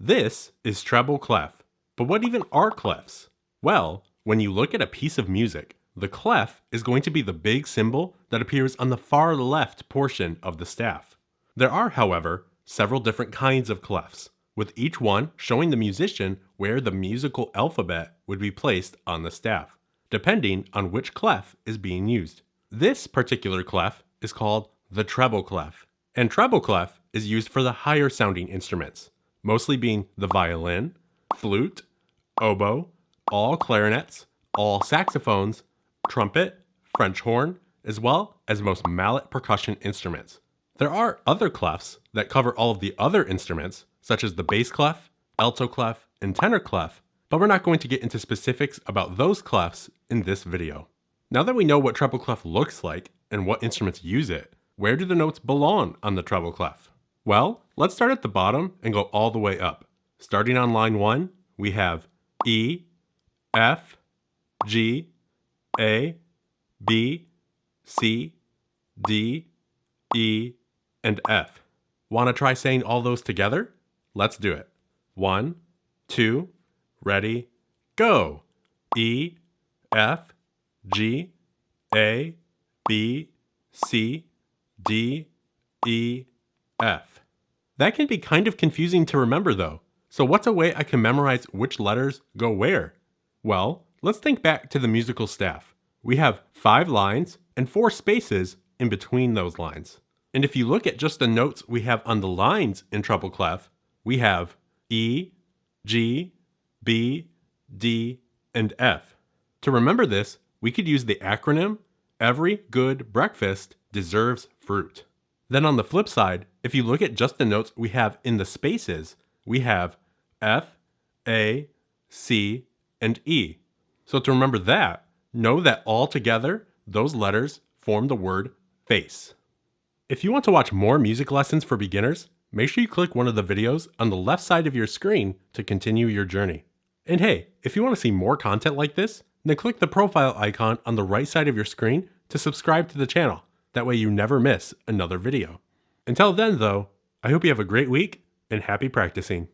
This is treble clef. But what even are clefs? Well, when you look at a piece of music, the clef is going to be the big symbol that appears on the far left portion of the staff. There are, however, several different kinds of clefs, with each one showing the musician where the musical alphabet would be placed on the staff, depending on which clef is being used. This particular clef is called the treble clef, and treble clef is used for the higher sounding instruments, mostly being the violin, flute, oboe, all clarinets, all saxophones, trumpet, French horn, as well as most mallet percussion instruments. There are other clefs that cover all of the other instruments, such as the bass clef, alto clef, and tenor clef, but we're not going to get into specifics about those clefs in this video. Now that we know what treble clef looks like and what instruments use it, where do the notes belong on the treble clef? Well, let's start at the bottom and go all the way up. Starting on line 1, we have E, F, G, A, B, C, D, E, and F. Want to try saying all those together? Let's do it. 1, 2, ready, go! E, F, G, A, B, C, D, E, F. That can be kind of confusing to remember though. So what's a way I can memorize which letters go where? Well, let's think back to the musical staff. We have 5 lines and 4 spaces in between those lines. And if you look at just the notes we have on the lines in treble clef, we have E, G, B, D, and F. To remember this, we could use the acronym, Every Good Breakfast Deserves Fruit. Then on the flip side, if you look at just the notes we have in the spaces, we have F, A, C, and E. So to remember that, know that all together, those letters form the word face. If you want to watch more music lessons for beginners, make sure you click one of the videos on the left side of your screen to continue your journey. And hey, if you want to see more content like this, then click the profile icon on the right side of your screen to subscribe to the channel. That way you never miss another video. Until then though, I hope you have a great week and happy practicing.